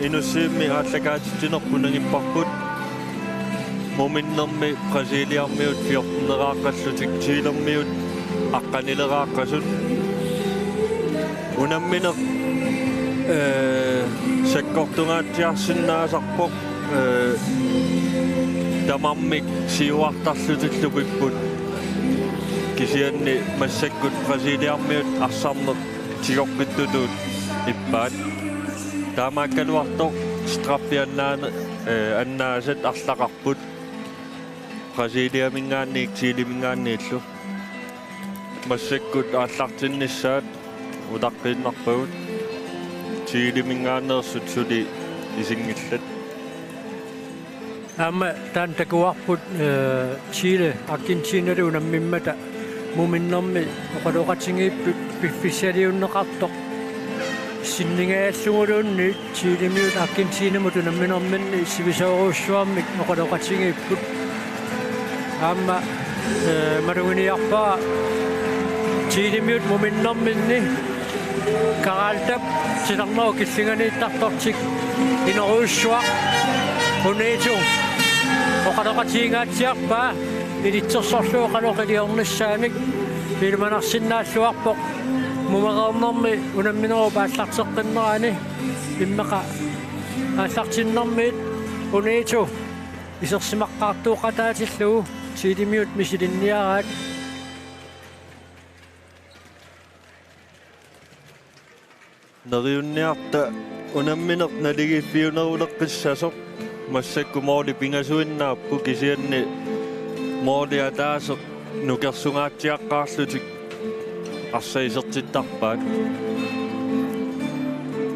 inussimmi aallakaatittinerpunangipparput muminnermi Brasiliarmiut 14-neraaqallutik Chilermiut aqqanileraaqasut unamminer sakkortungaatiarsinnaasarpoq tamarmik siuartarlutillupiput kisianni massakkut Brasiliarmiut arsarneq tigorqittutuut ippaat taamaakkaluartoq strappiannaane annaasat arlaqarput Brasiliamingaanniik Chilimingaanniillu massakkut aallartinnissaat utaqqiinnarpagут Chilimingaanneersut suli isingillat amma tan takuarput Chile Argentina unammimmata muminnermi oqaloqatingiipput piffissaliunneqartoq sinningaallunguluunni Chilemiut Argentinamut unamminerminni sivisooruussuammik oqaloqatingiipput amma marunginiarpaa Chilemiut muminnerminni karaaltap silarnoo killinganiittartortik ineruussuaq uneetu oqaloqatiingaatsiarpaa ilitsersorluu qaloqiliornissaanik pilmanarsinnaalluarpoq mumereernermi unammineru paallarteqqinnerani immeqa aallartinnermiit uneetu isersimaqqaartuuqataatillugu Chilemiut misilinniaraat neriunniarta unamminer naligiffiuneruleqqissasoq massakku mooli pingasuinnaappu kisianni mooliataaseq nukersungaatiaqqaarlutik arsaisертитtarpaat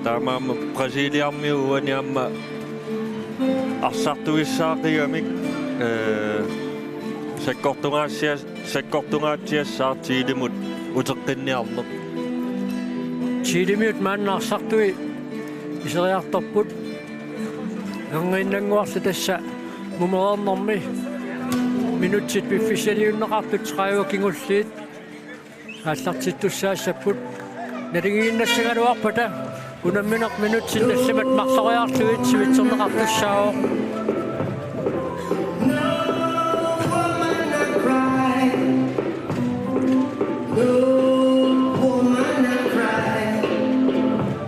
taamaama Brasiliarmiuani amma arsartuissaaqigamik sakkortungaatiassaar Chilemut uteqqinniarneq Chilemiut maannarsartui iseriartorput ganginnanguarlu tassa mumereernermi minutsit piffissaliunneqartut 30 kingulliit aallartittussаассаппут налигииннассагалуарпата унамминеқ минутсит тассамат марлориарлуит сивитсернеқартуссаавоо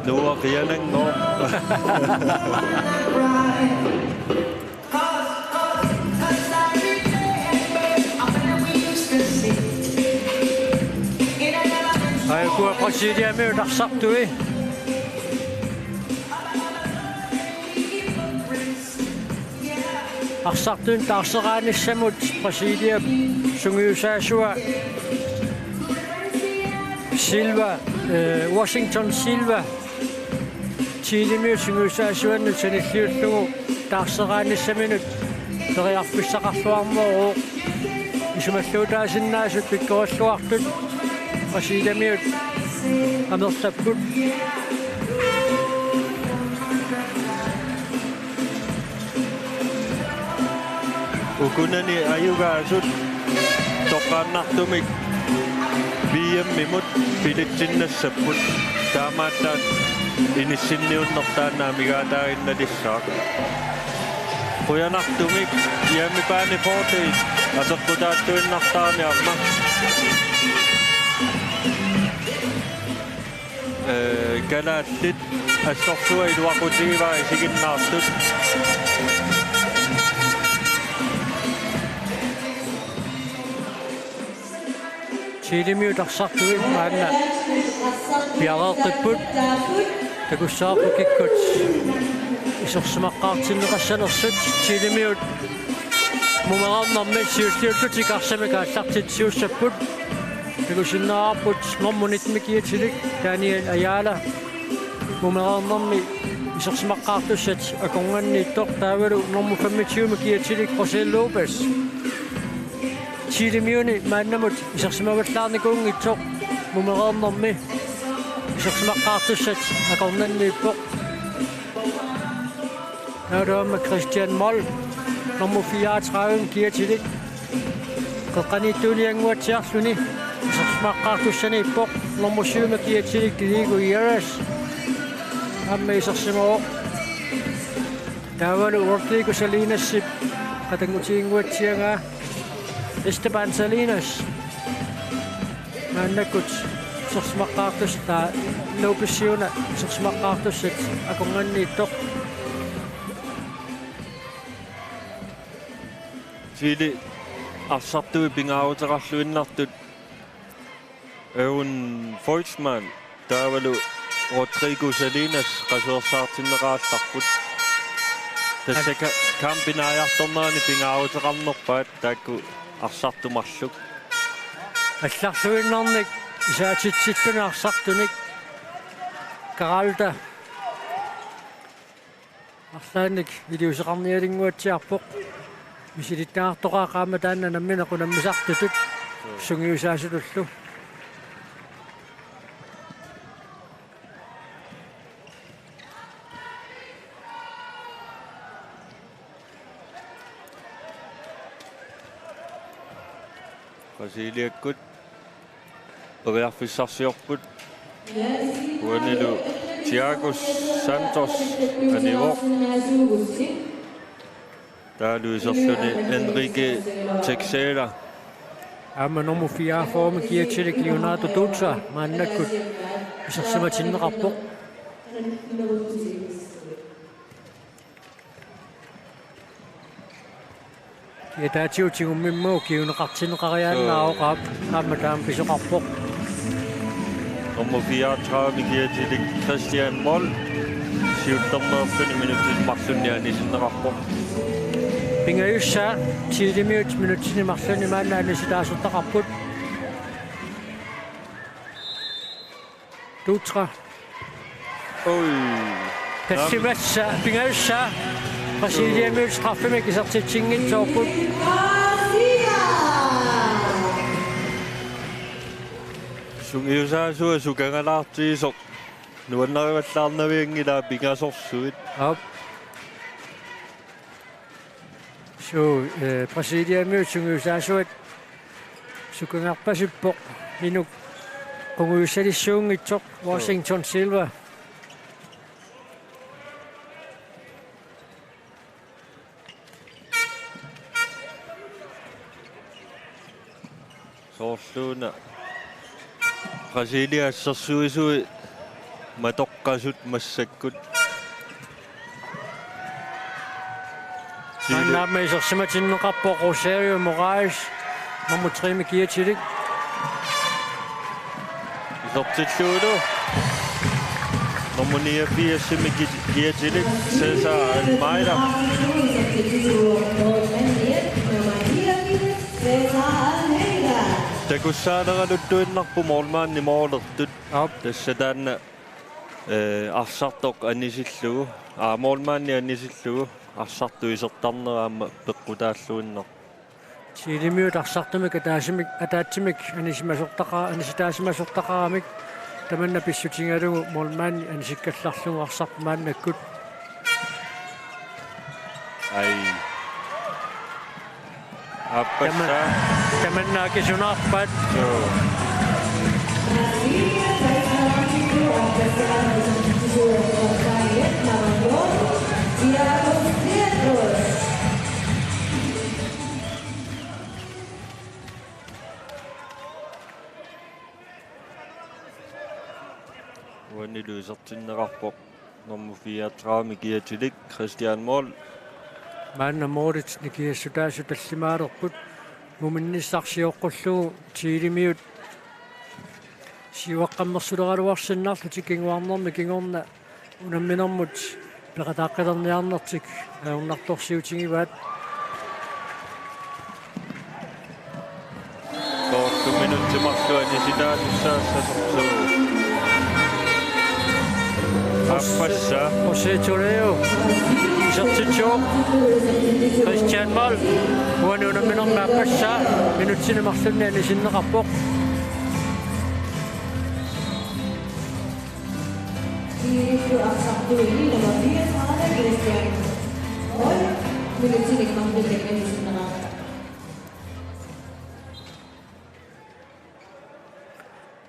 nuaqiananngoo Kuwa Brasiliamiut arsartui arsartuun taarseraannissamut Brasilia sungiusaasua Silva Washington Silva Chilemiut sungiusaasuannut sanilliullugu taarseraannissaminut teriarfissaqarluarmooru isumalluutaasinnaasut pikkoralluartut Brasiliamiut amertapput ukunani ayugaasut toqaannartumik VM-mimut pilitsinnassaput taamaattaat inissinniunnertaannaamigaataarinnalissaaq quyanartumik iamipaani fortiit ateqqutaattuinnartaarniarma kalaallit assorsuа iluaqutigiva isiginnaartut Chilemiut arsartui maanna piareeqipput takussaarpukikkut isorsimaqqaartinneqassanersut Chilemiut mumereernermi siulliullutik arsamik aallartit siussapput takusinnaarput ngormunitmikiatilik Daniel Ayala mumereernermi isorsimaqqaartussat akornganniittoq taavalu ngormu 25 kiatilik José López Chilemiuni maannamut isorsimagullaarnikuungitsoq mumereernermi isorsimaqqaartussat akornanniippoq naruamma Christian Moll ngormu 34 kiatilik qeqqaniittuulianguatsiarluni isorsimaqqaartussaniippoq ngormu 7 kiatilik Diego Yeres amma isorsimaoq Taavalu Rodrigo Salinas katangutiinguatsianga Esteban Salinas Manakut sersmaqaartus ta Lopesiuna sersmaqaartussit akunganniittoq Sili arsartui pingaavutaqarluinnartut eun Volksmann taavalu Rodrigo Salinas qasuersaartinneqaallarput tassaka kampinaajartornerani pingaavutaqarnerpaat taakku arsartumarluk алларлуиннарник исаатитситтуна арсартуник каралта арлааник илиусеқарниалингуатсиарпоқ мисилиттаартоқаақаама таанна наммина қунаммисартутут сунгиусаасулуллу qasiliakkut periarfissarsiorput uanilu Thiago Santos anivo taaluiserluni Enrique Texera аама номер 4 форма киатсилик Leonardo Dutra мааннаккут исерсиматиннеқарпоқ киатаатиутигуммиммуу киунеқартинеқариааннааоқаап аама таам писоқарпоқ nummer 34 kiatilik Christian Moll 17 minutter marsunnianissinneqarpoq пингаюсса 10 минутсини марлуни мааннаани ситаасуттақарпут Dutra ой тассимасса пингаюсса Brasiliamut straffemæk isartitsingin soorput sungiusaasua sukangalaartiisoq nuannarivallaarnaviangila pingasorsuit op so Brasiliamut sungiusaasuat sukangarpasippoq minuk qunguussalissuungitsoq Washington Silva soorluuna Brasiliassarsuisui matoqqasut massakkut Mannaama isersimatinneqarpoq Rosario Moraes nummer 3 med kiatilik isortilluulu nummer 89 med kiatilik Cesar Almeida takussaaneraluttuinnarpu moormaanni moolertut tassataanna arsartoq annisillugu moormaanni annisillugu arsartuisertarneraamma peqqutaalluinner Silimiut arsartumik ataatsimik anisitaasimasortaqaramik tamanna pissutingalugu moormaanni anisikkallarlugu arsarmaannakkut ai appassa tamanna kisunarpat uaniluisertinneqarpoq nummer 34 kiatilik Christian Moll maanna Moritz nikiassutaasu tallimaalerput muminnissarsiоққуллугу тиилимиут сиуаққаммерсулераалуарсиннаарлу тиккингуарнерми кингорна унамминэрмут пеқатааққилерниарнертик ауннарторсиутингиваат 2 minutter marsuani sitaalussaassasarlu appassa José Toreo isartitsoo Christian Moll uanuunamminerma appassa minutsini marlunni anisinneqarpoq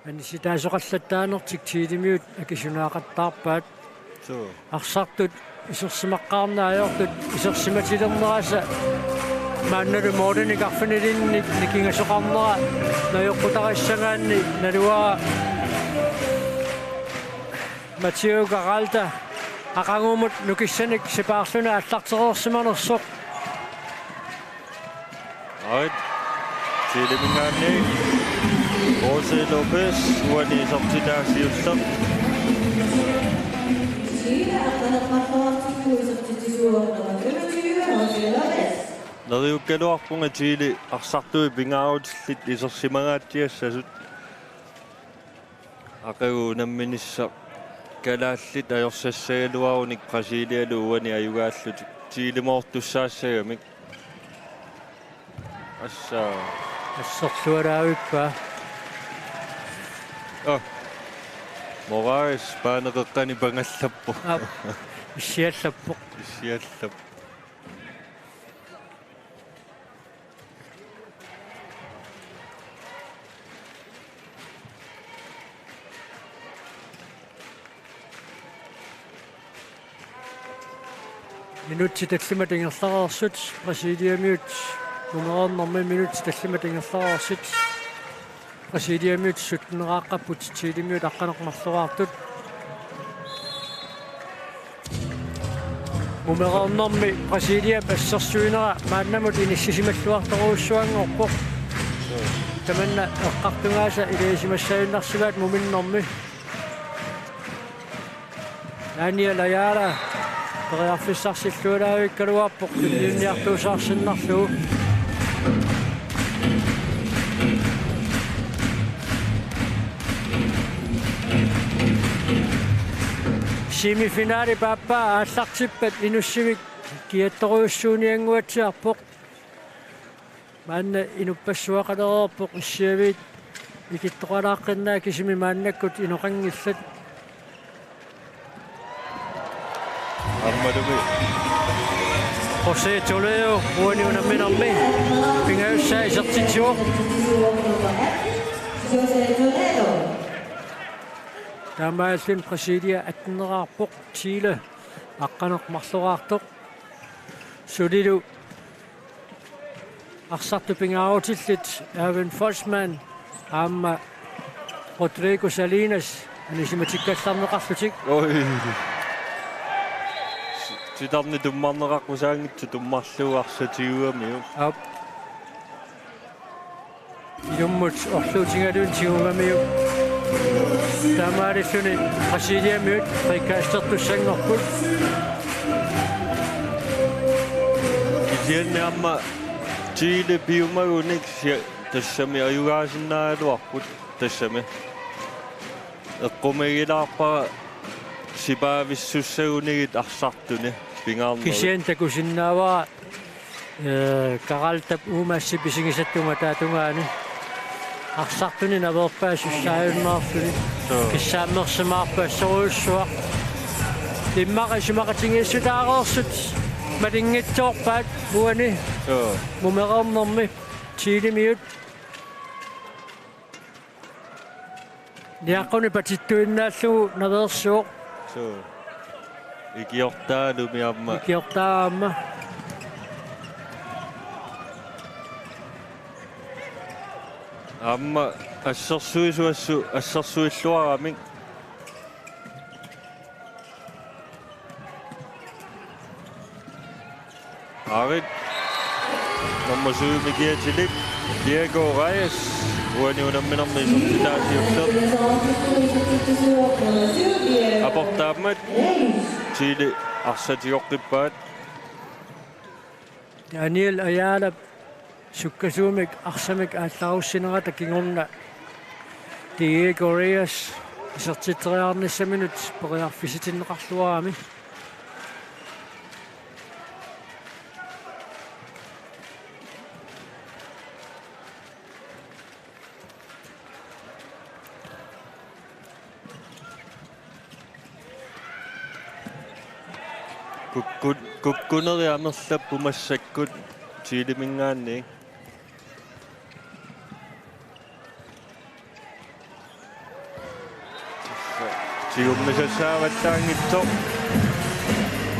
аниситаасоқаллаттааnertik tiilimiut akisunaaqattaarpaat so арсартут исерсимаққарнааёртут исерсиматилернераса маанналу моорденикарфинилинни никингасоқарнера наёққутариссагаанни налуаа Матио Гаралта ақангуумут нукиссаник сипаарлуна аллартерерсиманерсоқ Ait Chile-mingaanni Jose Lopez uani sortinaasiullaq Neriukkaluarpunga Chile arsartui pingaarutillit isersimagaatiassasut aqagu namminissa kalaallit ajorsassagaluarunik Brasilialu uani ajugaallutik Chile moortussaassagami assa ассерлуалаавиппа Moraes paaneqeqqani pangallappu иссиаллаппоқ issiallap минутти таллиматингерларерсут Брасилиамиут нумерернэрми минутти таллиматингерларерсут Брасилиамиут суттнерааққаппут Чилимиут аққанеқмарлуаартут нумерернэрми Брасилиа пассерсуинера мааннамут иниссисималлуарторуссуангорпоқ таманна эққартунгааса илиисимассаюннарсугаат муминнэрми Daniel Ayala периарфиссарсиллуалаавиккалуарпоқ туллиунниартуусаарсиннарлугу семифинаали паппа ааллартиппат инуссивик киатторуйуссууниангуатсиарпоқ маанна инуппассуақалереерпоқ иссиавит икиттоқалааққиннаа кисими мааннаккут иноқангиллат Armadumi Jose Toledo uani unamminarmi pingaussaa isertitsuo Taamaallun Brasilia atteneraarpoq Chile aqqaneqmarluaartoq sulilu arsartu pingaarutillit Erwin Forsman aamma Rodrigo Salinas anisimatikkallarneqarlutik oi Sitarni tummarneraqqusaangitsu tummarluuarsatiuamiu ап илуммут орлуутингалуун тигунгамиу таамааллуни Брасилиамиут прикаастертуссангорпут Кисианнаама Chile piumagуник тассами аюгаасиннаалуарпут тассами эққумагилаарпара сипаависсуссагунигит арсартуни пингаарнери кисиан такусиннааваа каралтап уумаасси писигисаттума таатунгаани арсартуни наверпаасуссааюннаарлуни киссааммерсимаарпа соруйуссуа иммақасимақатингиссутаареерсут малингитсоорпаат уани мумерернэрми Чилимиут Niaquni patittuinnaalluu naversuuq so ikiortaalumiamma ikiortaamma amma assersuilluaramik Arit nummer 7 Mikiatilik Diego Reyes uani unamminarmi sortinaasiulleq aportaammat Chile arsatioqqippaat Daniel Ayala sukkasuumik arsamik aallarussinерата kingorna Diego Reyes isерtiteriarnissaminut periarfisitinneqarluarami kukkuneriamerlappu massakkut Chile-mingaanni Tiummisassaavattaangitsoq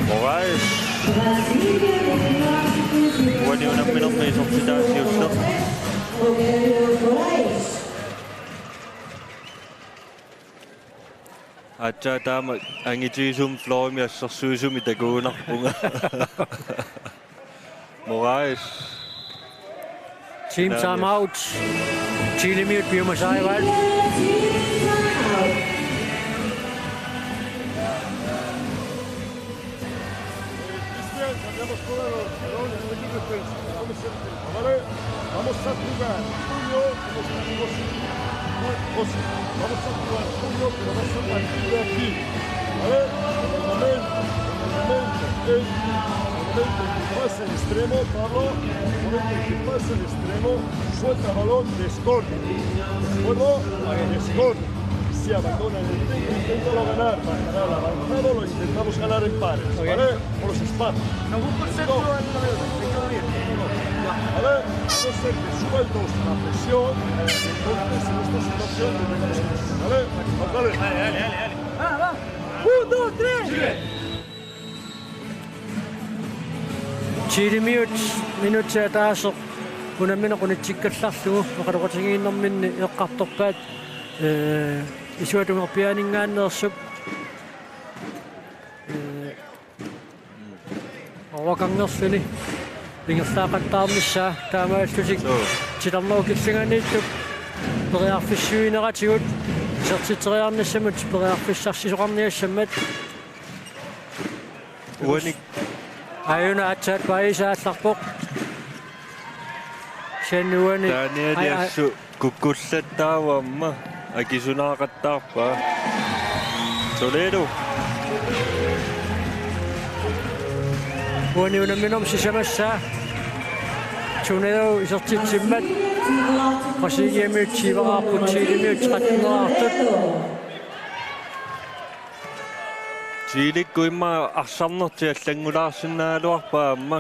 Moraes. Uani unamminammi sortitaasiussa. Atsa taama angitiisum Florimi assarsuisumi takuunarpunga. Moraes. Team timeout. Chile mute Biomasaival. ¿Vale? Vamos a jugar uno, vamos a jugar uno, pero vamos a partir de aquí. ¿Vale? El momento que pasa el extremo, Pablo, el momento que pasa el extremo, suelta el balón, descorta. ¿De acuerdo? Descorta. Si abandona el intento, inténtalo ganar. Para ganar el avanzado lo intentamos ganar en pares, ¿vale? Por los espacios. No busco el centro ¿vale? A no ser que sueltos la presión, entonces en esta situación tenemos que... ¿vale? Dale. Va. 1, 2, 3. Chile mute minutsia taas kuna minä kun tsikkallarlugu maqaroqatingiinnerminni eqqartorpaat isuatunga pianingaanneersup awaqangersuni lingerlaaqattaarnissaa taamaallusik tilarnerukillinganiittup periarfissuineratigut sertiteriarnissamut periarfissarsisoqarniassammat Uani ayuna atsat paisaallarpoq sennuani taanialiassu kukkullattaavamma akisunaaqattaarpaa Toledo uani unamminom sisamassa tunedo isertitsimmat qasigiamiut siivaraarput siilimiut qattuneraartut Chilikku imma arsarnerti allangulaarsinnaaluarpaamma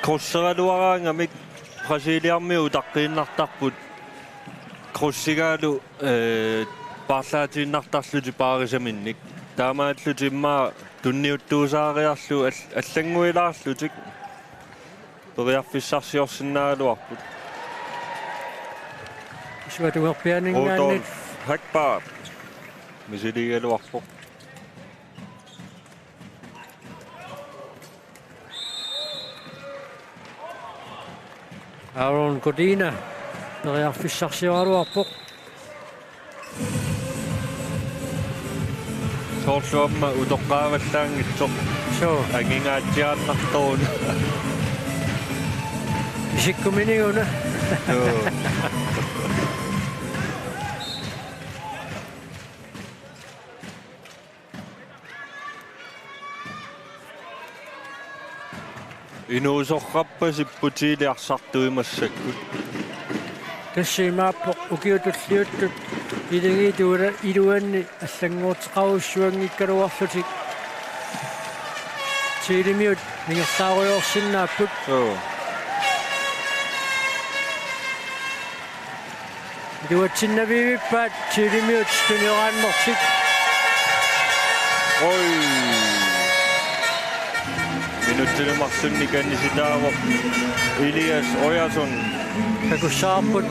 krosseraluaraangamik Brasiliarmiu taqqiinnartarput krossigalu parlaatiinnartarluti paarisaminnik taamaalluti imma tunniuttuusaariarlu allanguilaarlutik periarfissarsiorsinnaaluarput isuatugerpianingaannit hakpaa misiligaluarpoq Aaron Codina periarfissarsiorluarpoq soorluamma utoqqaavallaangitsoq angingaatiaannartoon isikkuminiguna inuusorrappasipputiiliarsartuimassakkut тассимааппоқ укиутуллиуттут илигитуула илуанни аллангуутеқарусsuangikkaluарлутик тилимиут мигерлааруйорсиннааппут дуатсиннавивиппаат тилимиут тунерааннэртик ой минуттилумарсунни канниситаавоқ Elias Ojason такуссаарпут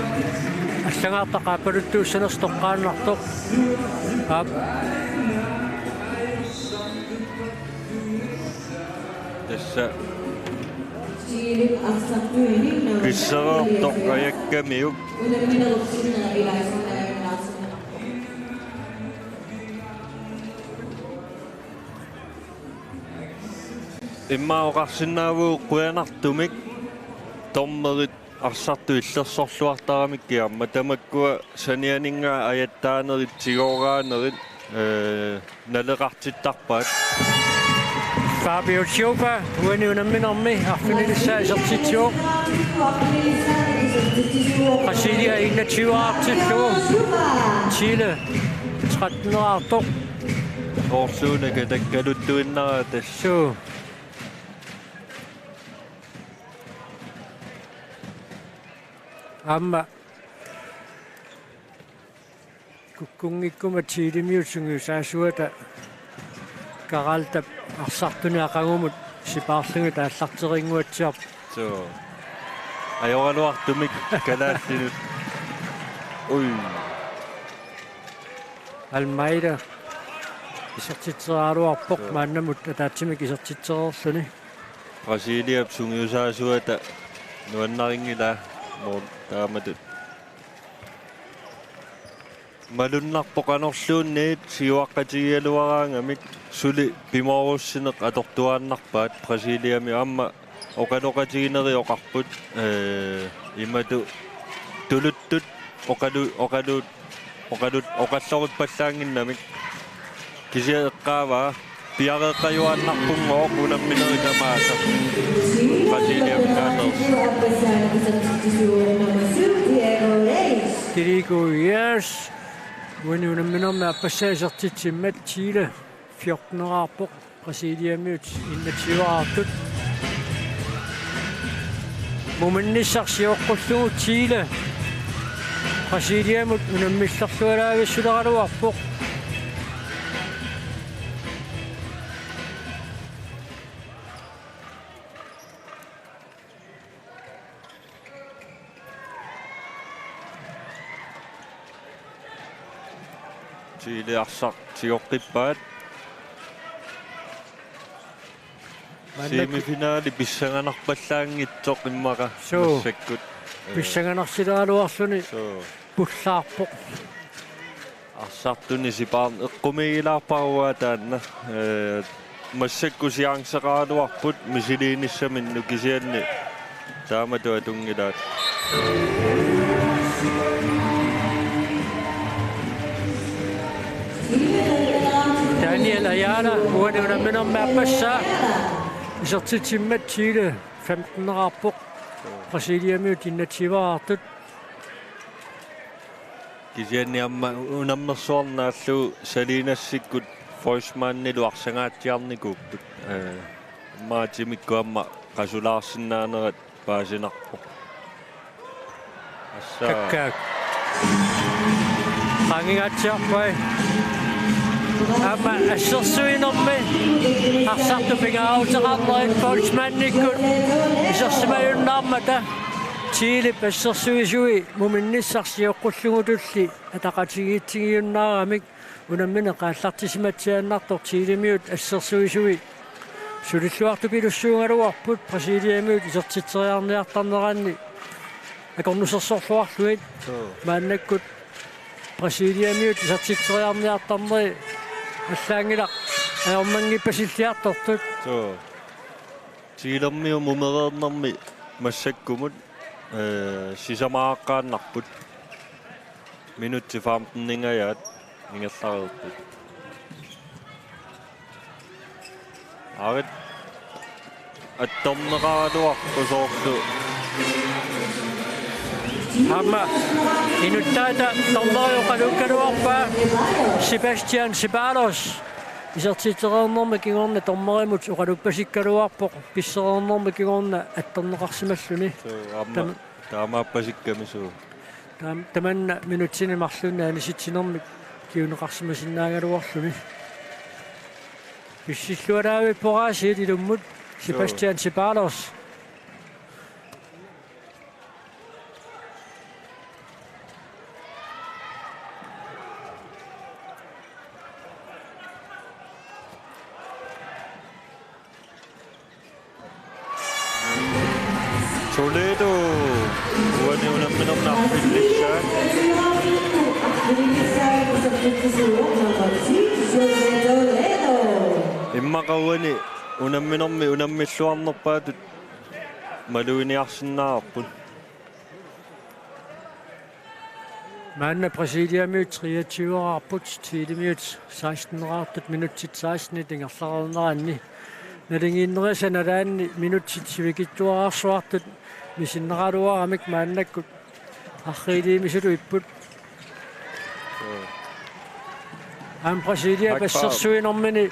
аллагаартақааппалуттууссанерс тоққааннартоқ аап tässä kissaraartoq ajakkamiuk иммаоқарсинаавуу қуянартумик томмерит арсарту иллерсорлуартарамиккиарма тамаккуа санианингаа аяттаанерит сигоогаанерит налеқартиттарпаат Fabio Silva uani unamminermi arfinilissa isertitsuo Brasilia 21-artillu Chile 13-artoq Orsuunaka takkaluttuinnara tassu amma kukkungikkumat siilimiutsungu saasuata Karalta arsartuni aqangumut sipaarlungi taallarteringuatsiarp. So. Ajoraluartumik kalaallinut. Ui. Almeida isartitseraaluarpoq maannamut ataatsimik isartitsererluni. Brasilia sungiusaasuata nuannaringila mo taamatut. Malunnarpoq anorluunniit siuaqqatigialuaraangamik suli pimorussineq atortuaannarpaat Brasiliami amma oqaloqatigineri oqarput imatu tuluttut oqallorut pallaanginnamik kisia eqqaavaa piareqqajuaannarpunngooq unammineri tamaasa Brasiliami kaanerus. Dirigo yes. When you know passagertitsimmat Chile 14-raarpoq Brasiliamiut innatiuaraartut mumannissarsiuqqullugu Chile Brasiliamut unammillarlualaavissuleraluarpoq Chile arsaq siuqqippaat semifinaali pissanganarpallaangitsoq immaqa massakkut pissanganarsileraluarluni pullaarpoq arsartuni sipaarn eqqumigilaarparua taanna massakku siaangseqaaluarput misiliinissaminnu kisianni taamatu atungilaat Daniel Ayala when you know mapassa isartitsimmat Chile 15-raarpoq Brasiliamiut innatiuaraartut kisianni amma unammersuarnaallu salinassikkut Forsmannilu arsangaatiarnikuupput maatimikku amma qasulaarsinnaanerat paasinarpoq assa kakkaak qangigatsiarpai amma assersuinermi arsartu pingaarutaqarnerit Forsmannikkut isarsimayunnaarmata Chile passersuisui muminnissarsiuqqulluгутулли ataqatigiitsigiunnaaramik unammine qaallartisimatsiaannartor Chilemiut assersuisui sulilluartupilussuungaluarput Brasiliamiut isertitseriarniartarneranni akornusersorluarluit maannakkut Brasiliamiut isertitseriarniartarneri аллаангила аормангиппасиллиарторtut so Chilermiu mumereernermi massakkumut sisamaaqaannarput minutti 15-ningajaat ingerlareerput arit attorneqaraluarpusoorlu Amma inuttaita tormeriuqalukkaluarpa Sebastian Ceballos isartitserernermi kingorna tormerimut uqaluppasikkaluarpoq pisserernermi kingorna attorneqarsimalluni taamaappasikkamsu tamanna minutsini marlunna anisitsinermi kiuneqarsimasinnaagaluarluni pissillualaavi poraasiit ilummut Sebastian Ceballos Toledo uani unamminernarpillissaan immaqauani unamminermi unammilluarnerpaatut maluiniarsinnаарput Maanna Brasiliamiut 23-raarput Chilemiut 16-raartut minutsit 16 tingerlareerneranni nalingiinnerisanaalaanni minutsit sivikittuararsuartut misinneqaluaramik maannakkut arriiliimisulu ipput am Brasilia passersuinermini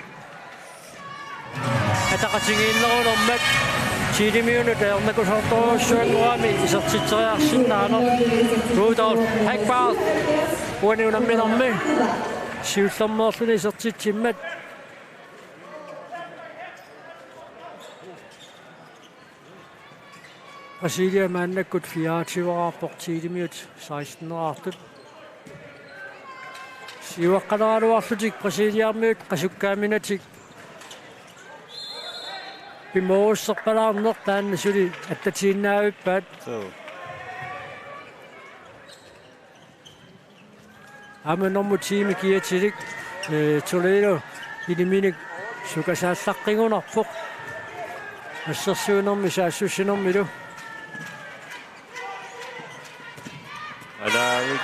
ataqatigiinnerunermat Chilemiunu taernakusortoruussuannuami isertitseriarsinnaaner Rudolf Hackbart uani unamminermi siullermeerluni isertitsimmat Brasilia mandakut 24 tiimiut 16 siuaqqalaaluarlutik Brasiliarmiut qasukkaaminatik pimorusserpalaarneq taanna suli attatiinnaavippaat amanormu tiimi kiatilik Toledo iliminik sukasaallaqqingunarpoq ассерсуунэрми саассуссинэрмилу алаавик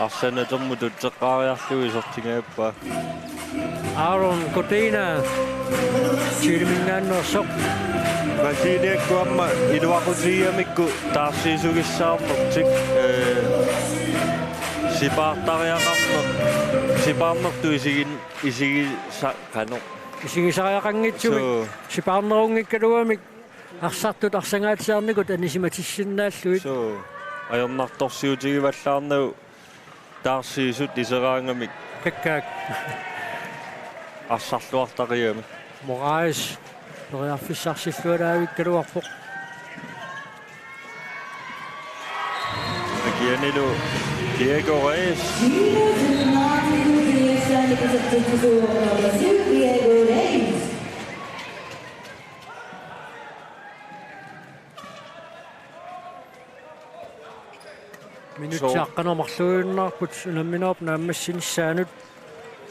арсанатерму тутсеққаариарлуи сортингааппа Aaron Cordina чилмингааннерсоқ Brasiliakkuamma iluaqutiamikku taarsiisugissаарnertik sipaartariaqarneq isigisa qano исигисариақангитсуми сипаарнерунгиккалуамик арсартут арсангаатсаарникут анисиматиссиннааллуит ajornartorsiutigivallаарnau taarsiisut iseraangamik каккаак арсарлуартариами Moraes нориарфиссарсиллуалаавиккалуарпоқ Gianilo Diego Reyes минутсааққанермарлуиннаарпут унамминерп нааммассинissаанут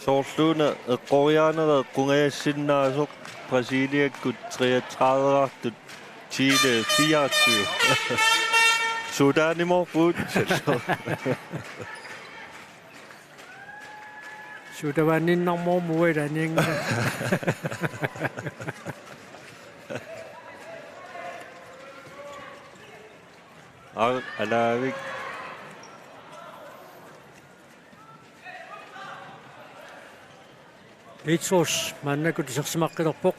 Soorluuna eqqoriaanere qungaassinnaasuq Brasiliakkut 33-артут Chile 24 Sudanimorput сутаваанниннармоормуиланианга alaavik Litros маннакут исерсимаққилерпоқ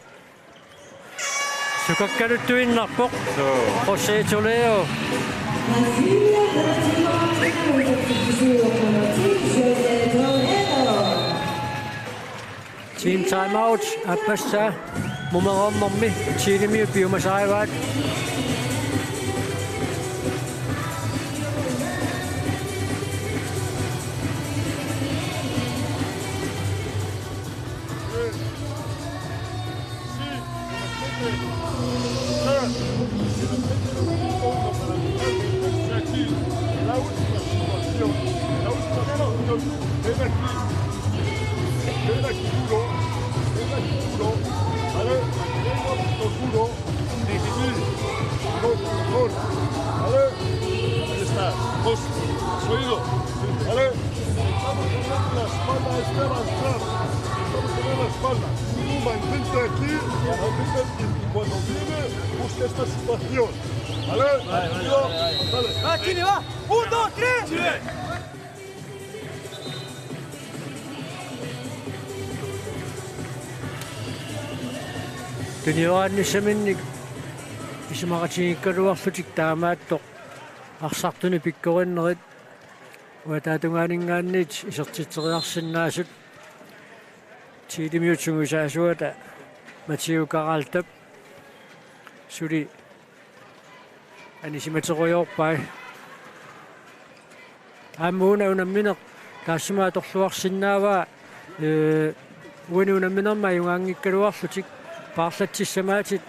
сукаккалуттуиннарпоқ Jose Toledo Team timeout аппасса мумерорморми тилимиу пиумасааваат Tuniuaannissaminnik исимақатигиккалуарлутик таамааттоқ арсартуни пиккориннерит уатаатунгаанингааниит исертитсериарсиннаасут тилимиутсунгусаасуата Матиу Каралтап сули анисиматеруйорпай аммуна унамминеқ таассимааторлуарсинаава уинунамминерма юнгаангиккалуарлутик paarlatsissamaatит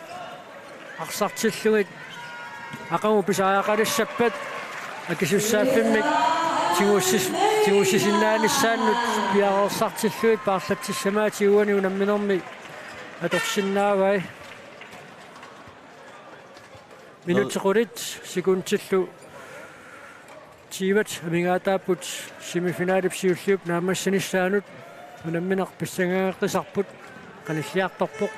арсартиллугит ақаму писаақалиссаппат акисуссааффиммик тигуссисиннаанissaannут пиареерсартиллуит paarlatsissamaati уани унамминерми аторсиннаавай минутеқулит секундтиллу тиват амингаатааппут семифиналип сиуллиуп наамассаниссаанут унамминеқ писсангааққисарпут каниллиарторпоқ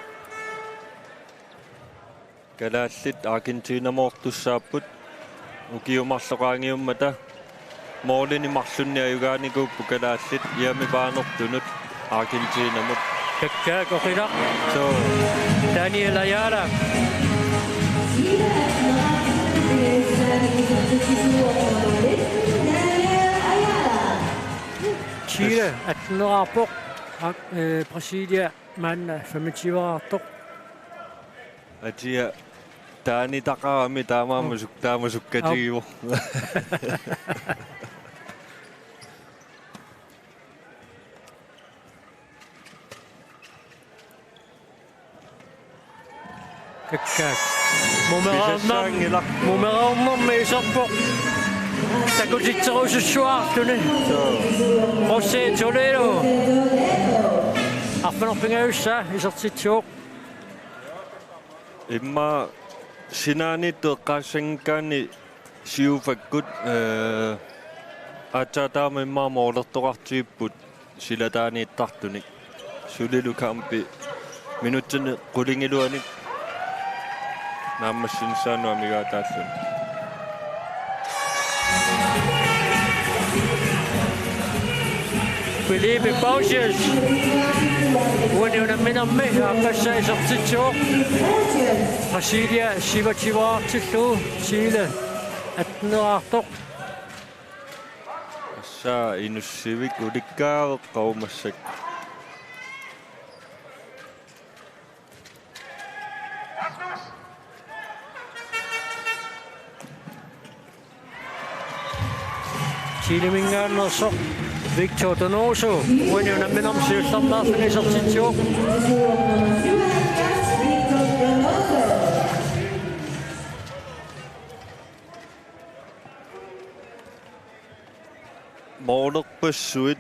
Kalaallit Argentinamortussaaput ukiumarloqaangiummata moolini marlunniajugaanikuppu kalaallit iamipaanertunut Argentinamut kakkaak oqilaq Daniel Ayala Chile atnerarpoq Brasilia manna 25-artoq atia Taani taqarami taamasukkatigivor. Kakkaak. Mumerarnarmi isarpoq. Takutitserusussuartuni. Jose Toledo. Arpanerpingaussa isartitsuoq. Imma sinaanittu qaassankaani siufakkut atataama imma moorlertoqartiipput silataaniittartunik sulilukaampi minuttini qulingiluanik naammassinsaanu amigaataallun Felipe Pausius. Uuniunamminarmi aaqqassa isartitsuoq. Brasilia sivativaartillu Chile atneraartoq. assaa inussivik ulikkaareq qaumassak Chile mingaannersoq. Victor Donoso. Uuniunamminarmi siullarnaarluni isartitsuoq. moorlerpassuit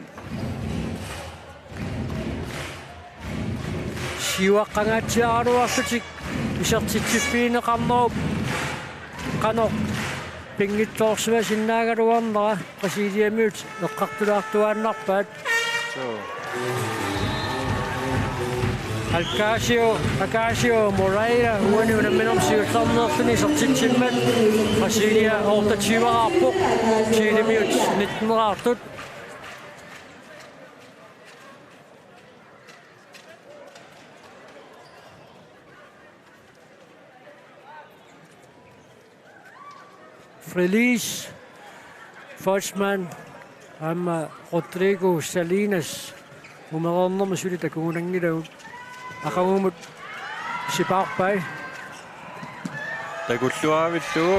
Siuaqqangaatiaruarlutik isartitsippiineqarnerup qanoq pingittoorsuva sinnaagaluarnera Brasiliamiut eqqartulaartuaannarpaat Alcacio Moreira uaniunamminarmi siullarneerluni isartitsimmat Brasilia ortativararpoq Chilemiut nitteneraartut Feliz Forsman amma Rodrigo Salinas umerornermi sulitakugunangilagu aqagumut sipaarpai takulluavillugu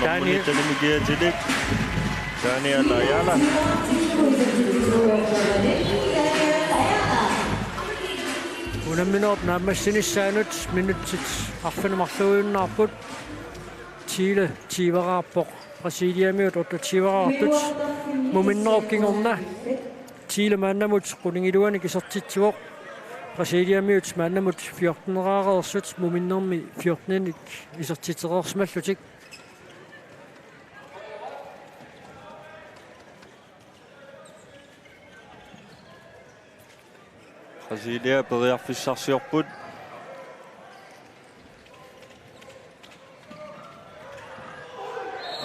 mammunitanimikiatilik Daniel Ayala unamminerp naammassinissaanuut minutsit arfanumarluuinnaarput Chile tivaraarpoq Brasiliamiut ortativarartut muminnerup kingorna Chile maannamut qulingiluanik isartitsuoq Brasiliamiut maannamut 14-eraareersut muminnermi 14-nik isartitsereersmallutik Brasilia periarfissarsiorput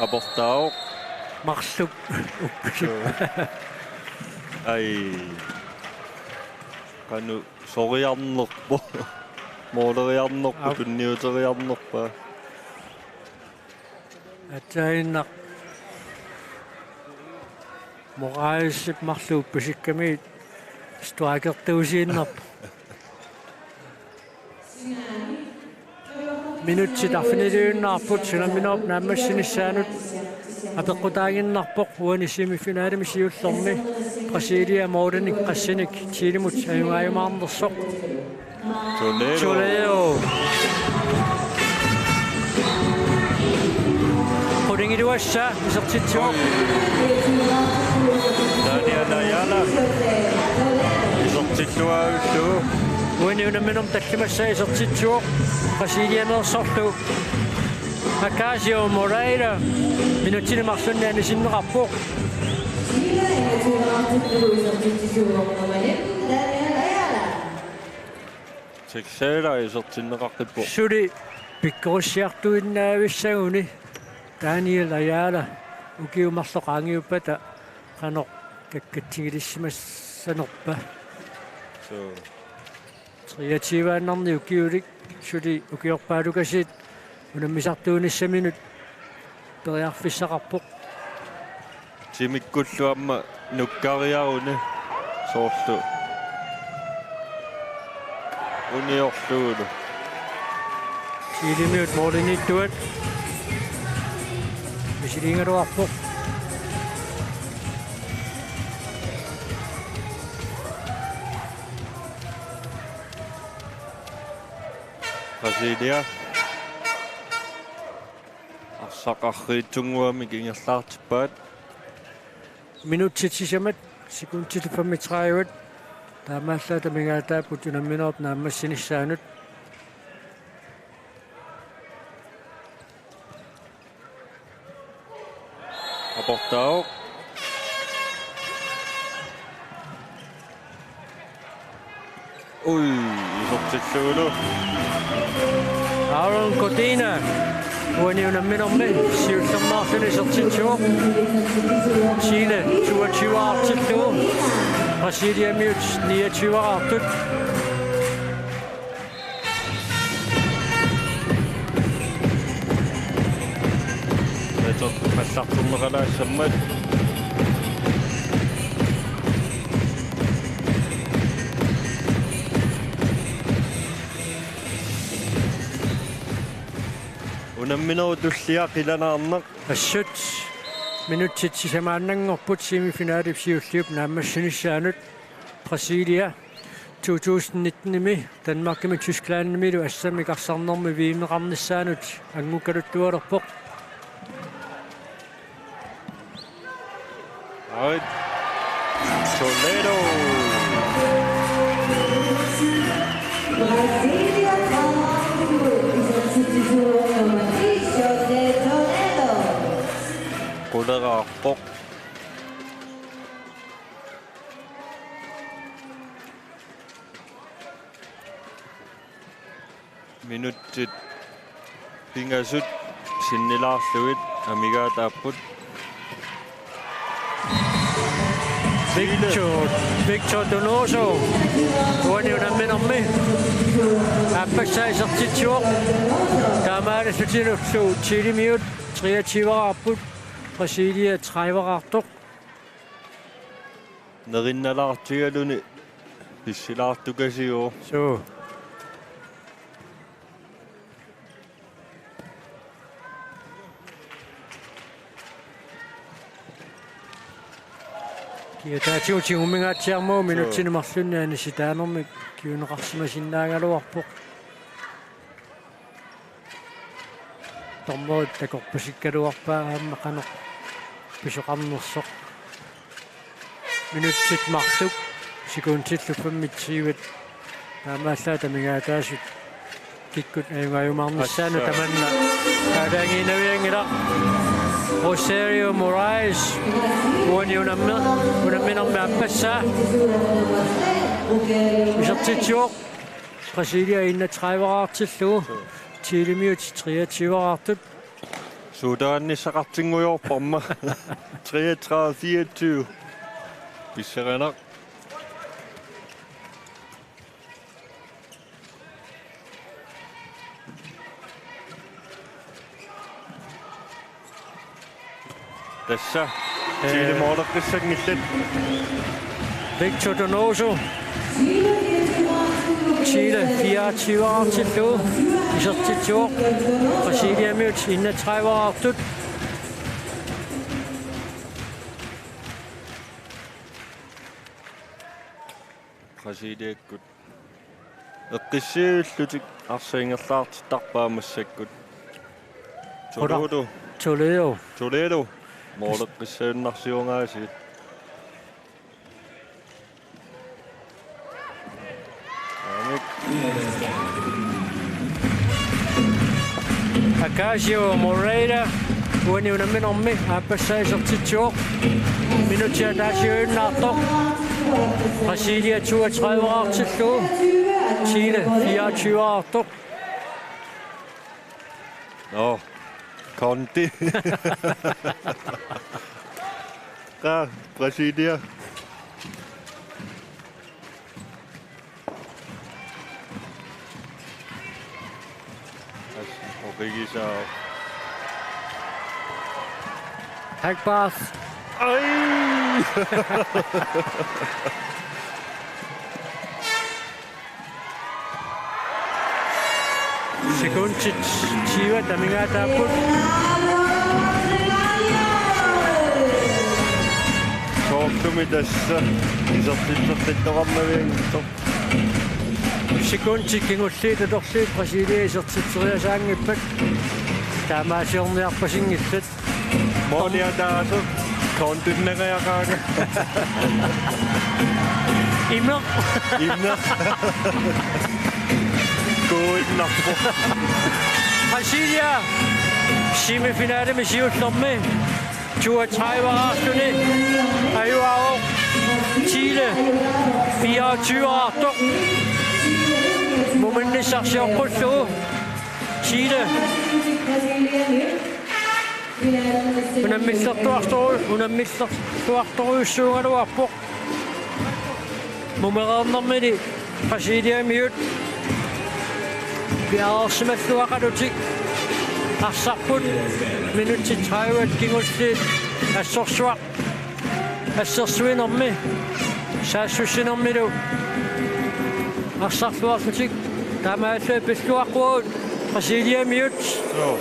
abortao marlup uppusik ai kanu soriarnerpo mooleriarnerpu tunniuteriarnerpa atainnaq Moraesip marlu uppusikkamiit strikertuusiinnerp minutsit arfiniliuinnaarput sunamminerp naammassinissaanuut apeqqutaaginnarpoq uani semifinaalimi siullermi Brasilia moodanik qassinik Chilemut ayungaayumaarnersoq Toledo qulingiluassa isertitsuoq Daniel Ayala isertilluaagullu uaniunamminerm tallimassa isertitsuoq Brasilianersorlu Alcacio Moreira minutinimarlunni anisinneqarpoq Seksela isertinneqarqippo suli pikkerussiartuinnaavissaguni Daniel Ayala ukiumarloqaangiuppata qanoq kakkatsigilissimасsanerpa so triativaannarni ukiulik suli ukiorpaalukasit unammisartuunissaminut periarfissaqarpoq timikkulluamma nukkariaruni soorlu uniorluulu Tidimiut Molinittuat. Misilingaruarpoq. Brasilia. Arsaqarriitunguami kingerlaartippaat. Minut 77 sekundi 35. Taamalla tamigaataaput unamminerp naammassinissaaanut. Aportao. Ui, isortilluulu. Aaron Codina. Uani unamminermi siullernaarluni sertitsuoq. Chile 22 artillu. Brasilia miut 29 artut. Näitä passartunneralaasammat. Unamminerutullia qilanaarneq. Assut minut 77 semifinaalip siulliup naammassinissaaanut. Brasilia 2019 Danmarkimi Tysklandimilu assamikarsarnermi viimeqarnissaanut angukkaluttualerpoq. Right. Toledo. Brasilia de Toledo. Quleraarpoq. Minuttit pingasut sinnilaarluit amigaataapput. Victor Donoso. Uani unamminermi. Appassaisartitsuoq. Taamaalassutinullu Chilimiut 23 arput. Brasilia 30 artoq. Nerinnalaartigaluni pissilaartukasiu. So. Kiataatiuti umingaatiarmu minutsinimарлunniani sitaanermi kiuneqarsimasinnaangaluarpoq. Tormoit takorpasikkaluarpaa aammaqanoq pisoqarnersoq. Minutsit marluk sekuntillufammitsiivat taamaallaa tamigaataasut kikkut ayungaayumarnissaanu tamanna kaadaangiinaviangila Rosario Moraes uani unamminermi appassaa isertitsuoq Brasilia 31 artillu Chilimiut 23 artut. Sudaannissaqartinguyorparma 33-24. Pisseranaq. Tässä Chile-moolaqissangillat. Victor Donoso. Chile 24 artillu isertitsuoq Brasilia miut 31 artut. Brasiliakkut eqqissiullutik arsaingerlaartittarpaamassakut. Toledo mooleqqissaunarsiungaasiit. Acacio Moreira uani unamminermi aappassaaisertitsuoq minutia taasiuinnaartoq. Brasilia 32 artillu Chile 24 artoq. Nå, Conti. Ka Brasilia. Obrigisaa. Hagbarth. Ej! Sekundit tiwa taminga taput. Sohtumi tässä. Isottittavammeviin. Sekundit kingulliit torsiit Brasilia isertiteriasaangippat. Taamaasiorniarpasingillat. Monia taasu. Kontinnereakaake. Immer. Inna. Kuinnappu. Brasilia semifinale med Sivstorme. 32 arterne. Ayuao. Chile 24 arter. Momentet sarsior pulso. Chile. Hun er mistet tuartoru suungalu appo. Mumerarnermi li Brasilia miut. Piarsimalluaqalutik. Arsarput minutti 30 kingulliit assorsuaq. Assersuinermi. Saassussinermilu. Arsarluarlutik. Taamaallu pilluaqquut. Brasilia miut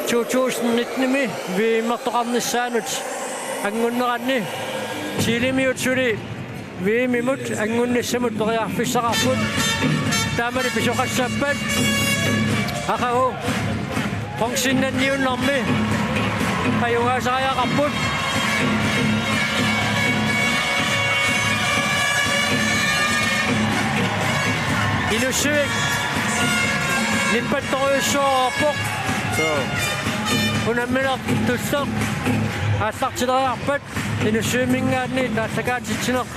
2019 VM-ertoqarnissaanut angunneranni Chile miut suli VM-imut angunnissamut toriarfissaqarput taamali pisoqassappat aqagu qongsinnanniunnermi qajungaasariaqarput ilussuik Nippattoriussuarpoq. Unammiler tussaq. Aallartileriarpat inussuimingaanni taallakaatitsinaq.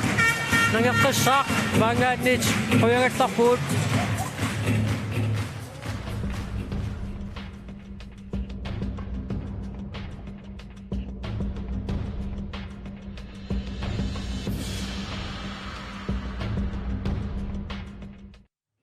Nangeqqissaaq maangaanniit quyangallarpuut